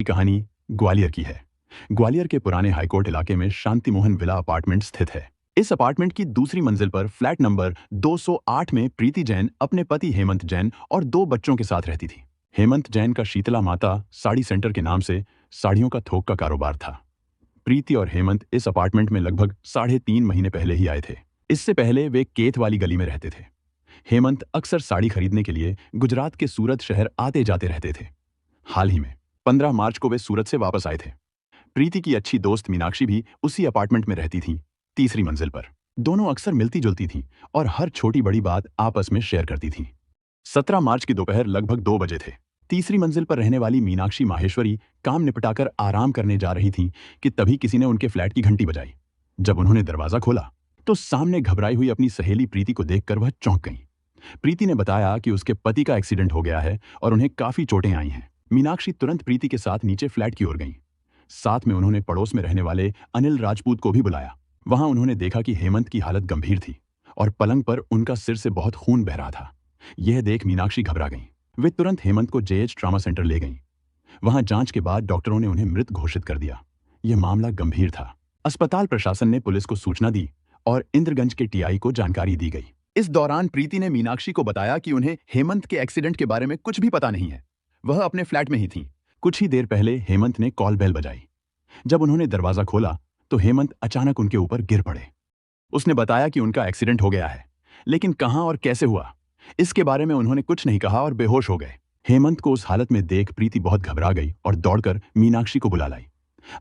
कहानी ग्वालियर की है। ग्वालियर के पुराने हाईकोर्ट इलाके में शांति मोहन विला अपार्टमेंट स्थित है। इस अपार्टमेंट की दूसरी मंजिल पर फ्लैट नंबर 208 में प्रीति जैन अपने पति हेमंत जैन और 2 बच्चों के साथ रहती थी। हेमंत जैन का शीतला माता साड़ी सेंटर के नाम से साड़ियों का थोक का कारोबार था। प्रीति और हेमंत इस अपार्टमेंट में लगभग 3.5 महीने पहले ही आए थे। इससे पहले वे केथ वाली गली में रहते थे। हेमंत अक्सर साड़ी खरीदने के लिए गुजरात के सूरत शहर आते जाते रहते थे। हाल ही में 15 मार्च को वे सूरत से वापस आए थे। प्रीति की अच्छी दोस्त मीनाक्षी भी उसी अपार्टमेंट में रहती थी, तीसरी मंजिल पर। दोनों अक्सर मिलती जुलती थीं और हर छोटी बड़ी बात आपस में शेयर करती थीं। 17 मार्च की दोपहर लगभग 2 बजे थे। तीसरी मंजिल पर रहने वाली मीनाक्षी माहेश्वरी काम निपटाकर आराम करने जा रही थीं कि तभी किसी ने उनके फ्लैट की घंटी बजाई। जब उन्होंने दरवाजा खोला तो सामने घबराई हुई अपनी सहेली प्रीति को देखकर वह चौंक गईं। प्रीति ने बताया कि उसके पति का एक्सीडेंट हो गया है और उन्हें काफी चोटें आई हैं। मीनाक्षी तुरंत प्रीति के साथ नीचे फ्लैट की ओर गईं। साथ में उन्होंने पड़ोस में रहने वाले अनिल राजपूत को भी बुलाया। वहां उन्होंने देखा कि हेमंत की हालत गंभीर थी और पलंग पर उनका सिर से बहुत खून बह रहा था। यह देख मीनाक्षी घबरा गईं। वे तुरंत हेमंत को जेएच ट्रॉमा सेंटर ले गईं। वहां जांच के बाद डॉक्टरों ने उन्हें मृत घोषित कर दिया। यह मामला गंभीर था। अस्पताल प्रशासन ने पुलिस को सूचना दी और इंद्रगंज के टीआई को जानकारी दी गई। इस दौरान प्रीति ने मीनाक्षी को बताया कि उन्हें हेमंत के एक्सीडेंट के बारे में कुछ भी पता नहीं है। वह अपने फ्लैट में ही थीं। कुछ ही देर पहले हेमंत ने कॉल बेल बजाई। जब उन्होंने दरवाजा खोला तो हेमंत अचानक उनके ऊपर गिर पड़े। उसने बताया कि उनका एक्सीडेंट हो गया है, लेकिन कहां और कैसे हुआ इसके बारे में उन्होंने कुछ नहीं कहा और बेहोश हो गए। हेमंत को उस हालत में देख प्रीति बहुत घबरा गई और दौड़कर मीनाक्षी को बुला लाई।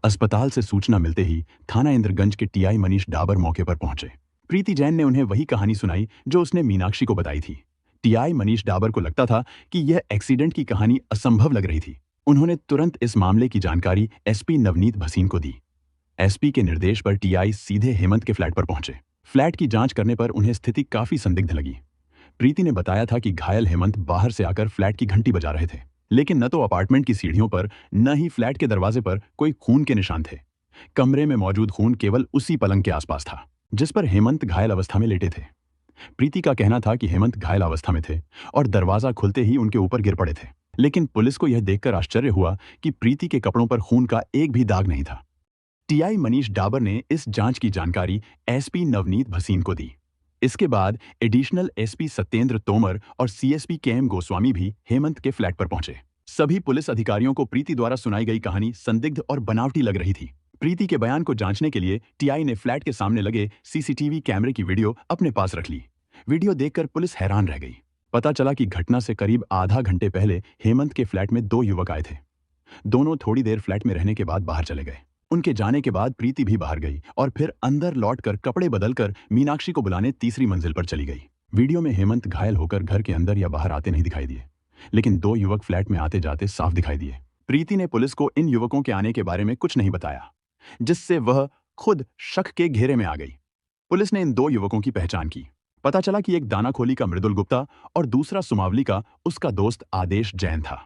अस्पताल से सूचना मिलते ही थाना इंद्रगंज के टीआई मनीष डाबर मौके पर पहुंचे। प्रीति जैन ने उन्हें वही कहानी सुनाई जो उसने मीनाक्षी को बताई थी। टीआई मनीष डाबर को लगता था कि यह एक्सीडेंट की कहानी असंभव लग रही थी। उन्होंने तुरंत इस मामले की जानकारी एसपी नवनीत भसीन को दी। एसपी के निर्देश पर टीआई सीधे हेमंत के फ्लैट पर पहुंचे। फ्लैट की जांच करने पर उन्हें स्थिति काफी संदिग्ध लगी। प्रीति ने बताया था कि घायल हेमंत बाहर से आकर फ्लैट की घंटी बजा रहे थे, लेकिन न तो अपार्टमेंट की सीढ़ियों पर न ही फ्लैट के दरवाजे पर कोई खून के निशान थे। कमरे में मौजूद खून केवल उसी पलंग के आसपास था जिस पर हेमंत घायल अवस्था में लेटे थे। प्रीति का कहना था कि हेमंत घायल अवस्था में थे और दरवाजा खुलते ही उनके ऊपर गिर पड़े थे, लेकिन पुलिस को यह देखकर आश्चर्य हुआ कि प्रीति के कपड़ों पर खून का एक भी दाग नहीं था। टीआई मनीष डाबर ने इस जांच की जानकारी एसपी नवनीत भसीन को दी। इसके बाद एडिशनल एसपी सत्येंद्र तोमर और सीएसपी केएम गोस्वामी भी हेमंत के फ्लैट पर पहुंचे। सभी पुलिस अधिकारियों को प्रीति द्वारा सुनाई गई कहानी संदिग्ध और बनावटी लग रही थी। प्रीति के बयान को जांचने के लिए टीआई ने फ्लैट के सामने लगे सीसीटीवी कैमरे की वीडियो अपने पास रख ली। वीडियो देखकर पुलिस हैरान रह गई। पता चला कि घटना से करीब आधा घंटे पहले हेमंत के फ्लैट में 2 युवक आए थे। दोनों थोड़ी देर फ्लैट में रहने के बाद बाहर चले गए। उनके जाने के बाद प्रीति भी बाहर गई और फिर अंदर लौटकर कपड़े बदलकर मीनाक्षी को बुलाने तीसरी मंजिल पर चली गई। वीडियो में हेमंत घायल होकर घर के अंदर या बाहर आते नहीं दिखाई दिए, लेकिन 2 युवक फ्लैट में आते जाते साफ दिखाई दिए। प्रीति ने पुलिस को इन युवकों के आने के बारे में कुछ नहीं बताया, जिससे वह खुद शक के घेरे में आ गई। पुलिस ने इन 2 युवकों की पहचान की। पता चला कि एक दानाखोली का मृदुल गुप्ता और दूसरा सुमावली का उसका दोस्त आदेश जैन था।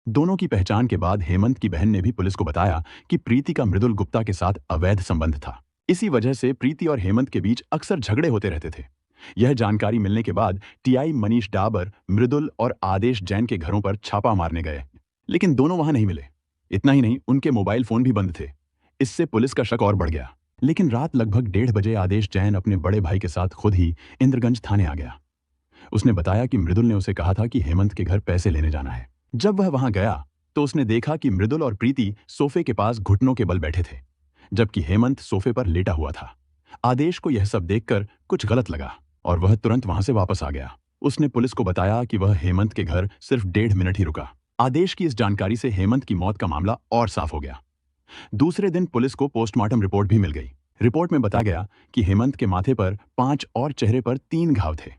दोनों की पहचान के बाद हेमंत की बहन ने भी पुलिस को बताया कि प्रीति का मृदुल गुप्ता के साथ अवैध संबंध था। इसी वजह से प्रीति और हेमंत के बीच अक्सर झगड़े होते रहते थे। यह जानकारी मिलने के बाद टीआई मनीष डाबर मृदुल और आदेश जैन के घरों पर छापा मारने गए, लेकिन दोनों वहां नहीं मिले। इतना ही नहीं, उनके मोबाइल फोन भी बंद थे। इससे पुलिस का शक और बढ़ गया। लेकिन रात लगभग 1:30 बजे आदेश जैन अपने बड़े भाई के साथ खुद ही इंद्रगंज थाने आ गया। उसने बताया कि मृदुल ने उसे कहा था कि हेमंत के घर पैसे लेने जाना है। जब वह वहां गया तो उसने देखा कि मृदुल और प्रीति सोफे के पास घुटनों के बल बैठे थे, जबकि हेमंत सोफे पर लेटा हुआ था। आदेश को यह सब देखकर कुछ गलत लगा और वह तुरंत वहां से वापस आ गया। उसने पुलिस को बताया कि वह हेमंत के घर सिर्फ 1.5 मिनट ही रुका। आदेश की इस जानकारी से हेमंत की मौत का मामला और साफ हो गया। दूसरे दिन पुलिस को पोस्टमार्टम रिपोर्ट भी मिल गई। रिपोर्ट में बताया गया कि हेमंत के माथे पर 5 और चेहरे पर 3 घाव थे।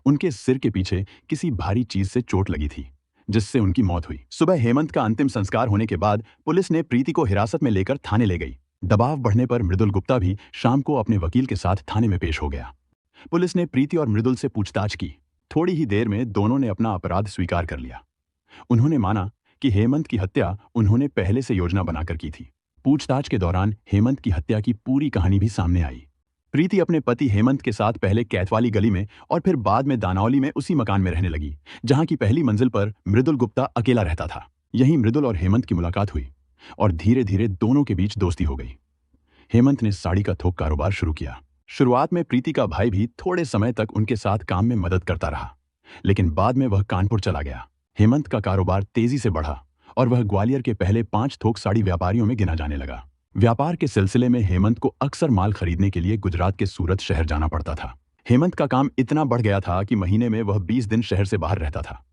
उनके सिर के पीछे किसी भारी चीज से चोट लगी थी, जिससे उनकी मौत हुई। सुबह हेमंत का अंतिम संस्कार होने के बाद पुलिस ने प्रीति को हिरासत में लेकर थाने ले गई। दबाव बढ़ने पर मृदुल गुप्ता भी शाम को अपने वकील के साथ थाने में पेश हो गया। पुलिस ने प्रीति और मृदुल से पूछताछ की। थोड़ी ही देर में दोनों ने अपना अपराध स्वीकार कर लिया। उन्होंने माना कि हेमंत की हत्या उन्होंने पहले से योजना बनाकर की थी। पूछताछ के दौरान हेमंत की हत्या की पूरी कहानी भी सामने आई। प्रीति अपने पति हेमंत के साथ पहले कैथवाली गली में और फिर बाद में दानौली में उसी मकान में रहने लगी, जहां की पहली मंजिल पर मृदुल गुप्ता अकेला रहता था। यहीं मृदुल और हेमंत की मुलाकात हुई और धीरे धीरे दोनों के बीच दोस्ती हो गई। हेमंत ने साड़ी का थोक कारोबार शुरू किया। शुरुआत में प्रीति का भाई भी थोड़े समय तक उनके साथ काम में मदद करता रहा, लेकिन बाद में वह कानपुर चला गया। हेमंत का कारोबार तेजी से बढ़ा और वह ग्वालियर के पहले 5 थोक साड़ी व्यापारियों में गिना जाने लगा। व्यापार के सिलसिले में हेमंत को अक्सर माल खरीदने के लिए गुजरात के सूरत शहर जाना पड़ता था। हेमंत का काम इतना बढ़ गया था कि महीने में वह 20 दिन शहर से बाहर रहता था।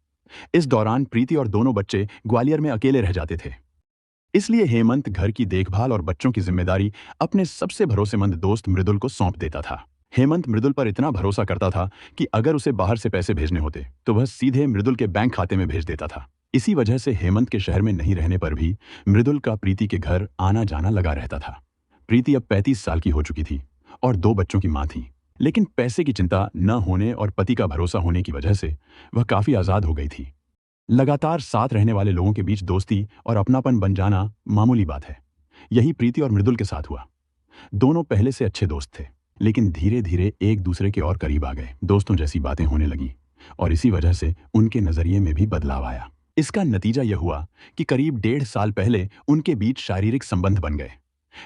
इस दौरान प्रीति और दोनों बच्चे ग्वालियर में अकेले रह जाते थे। इसलिए हेमंत घर की देखभाल और बच्चों की जिम्मेदारी अपने सबसे भरोसेमंद दोस्त मृदुल को सौंप देता था। हेमंत मृदुल पर इतना भरोसा करता था कि अगर उसे बाहर से पैसे भेजने होते तो वह सीधे मृदुल के बैंक खाते में भेज देता था। इसी वजह से हेमंत के शहर में नहीं रहने पर भी मृदुल का प्रीति के घर आना जाना लगा रहता था। प्रीति अब 35 साल की हो चुकी थी और 2 बच्चों की मां थी, लेकिन पैसे की चिंता न होने और पति का भरोसा होने की वजह से वह काफी आजाद हो गई थी। लगातार साथ रहने वाले लोगों के बीच दोस्ती और अपनापन बन जाना मामूली बात है। यही प्रीति और मृदुल के साथ हुआ। दोनों पहले से अच्छे दोस्त थे, लेकिन धीरे धीरे एक दूसरे के और करीब आ गए। दोस्तों जैसी बातें होने लगी और इसी वजह से उनके नजरिए में भी बदलाव आया। इसका नतीजा यह हुआ कि करीब 1.5 साल पहले उनके बीच शारीरिक संबंध बन गए।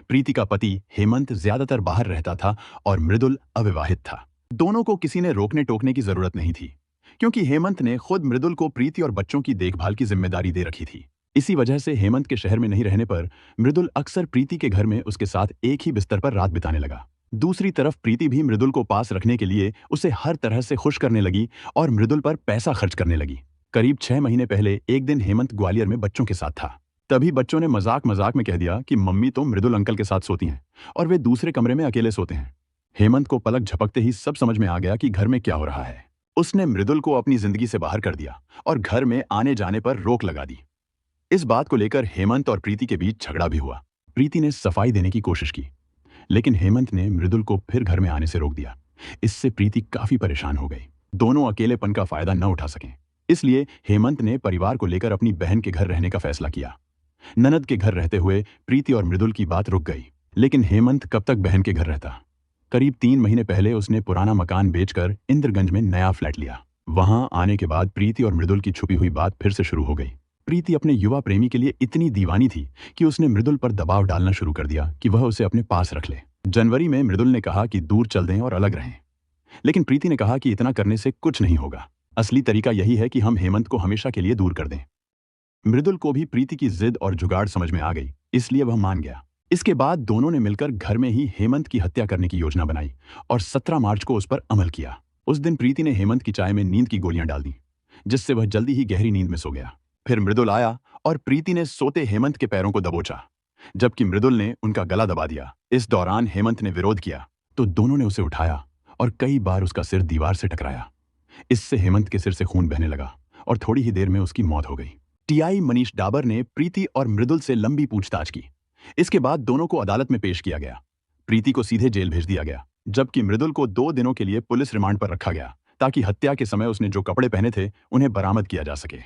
प्रीति का पति हेमंत ज्यादातर बाहर रहता था और मृदुल अविवाहित था। दोनों को किसी ने रोकने टोकने की जरूरत नहीं थी, क्योंकि हेमंत ने खुद मृदुल को प्रीति और बच्चों की देखभाल की जिम्मेदारी दे रखी थी। इसी वजह से हेमंत के शहर में नहीं रहने पर मृदुल अक्सर प्रीति के घर में उसके साथ एक ही बिस्तर पर रात बिताने लगा। दूसरी तरफ प्रीति भी मृदुल को पास रखने के लिए उसे हर तरह से खुश करने लगी और मृदुल पर पैसा खर्च करने लगी। करीब 6 महीने पहले एक दिन हेमंत ग्वालियर में बच्चों के साथ था। तभी बच्चों ने मजाक मजाक में कह दिया कि मम्मी तो मृदुल अंकल के साथ सोती हैं और वे दूसरे कमरे में अकेले सोते हैं। हेमंत को पलक झपकते ही सब समझ में आ गया कि घर में क्या हो रहा है। उसने मृदुल को अपनी जिंदगी से बाहर कर दिया और घर में आने जाने पर रोक लगा दी। इस बात को लेकर हेमंत और प्रीति के बीच झगड़ा भी हुआ। प्रीति ने सफाई देने की कोशिश की, लेकिन हेमंत ने मृदुल को फिर घर में आने से रोक दिया। इससे प्रीति काफी परेशान हो गई। दोनों अकेलेपन का फायदा न उठा सकें, इसलिए हेमंत ने परिवार को लेकर अपनी बहन के घर रहने का फैसला किया। ननद के घर रहते हुए प्रीति और मृदुल की बात रुक गई, लेकिन हेमंत कब तक बहन के घर रहता। करीब 3 महीने पहले उसने पुराना मकान बेचकर इंद्रगंज में नया फ्लैट लिया। वहां आने के बाद प्रीति और मृदुल की छुपी हुई बात फिर से शुरू हो गई। प्रीति अपने युवा प्रेमी के लिए इतनी दीवानी थी कि उसने मृदुल पर दबाव डालना शुरू कर दिया कि वह उसे अपने पास रख ले। जनवरी में मृदुल ने कहा कि दूर चल दें और अलग रहें, लेकिन प्रीति ने कहा कि इतना करने से कुछ नहीं होगा। असली तरीका यही है कि हम हेमंत को हमेशा के लिए दूर कर दें। मृदुल को भी प्रीति की जिद और जुगाड़ समझ में आ गई, इसलिए वह मान गया। इसके बाद दोनों ने मिलकर घर में ही हेमंत की हत्या करने की योजना बनाई और 17 मार्च को उस पर अमल किया। उस दिन प्रीति ने हेमंत की चाय में नींद की गोलियां डाल दी, जिससे वह जल्दी ही गहरी नींद में सो गया। फिर मृदुल आया और प्रीति ने सोते हेमंत के पैरों को दबोचा, जबकि मृदुल ने उनका गला दबा दिया। इस दौरान हेमंत ने विरोध किया तो दोनों ने उसे उठाया और कई बार उसका सिर दीवार से टकराया। इससे हेमंत के सिर से खून बहने लगा और थोड़ी ही देर में उसकी मौत हो गई। टीआई मनीष डाबर ने प्रीति और मृदुल से लंबी पूछताछ की। इसके बाद दोनों को अदालत में पेश किया गया। प्रीति को सीधे जेल भेज दिया गया, जबकि मृदुल को 2 दिनों के लिए पुलिस रिमांड पर रखा गया, ताकि हत्या के समय उसने जो कपड़े पहने थे उन्हें बरामद किया जा सके।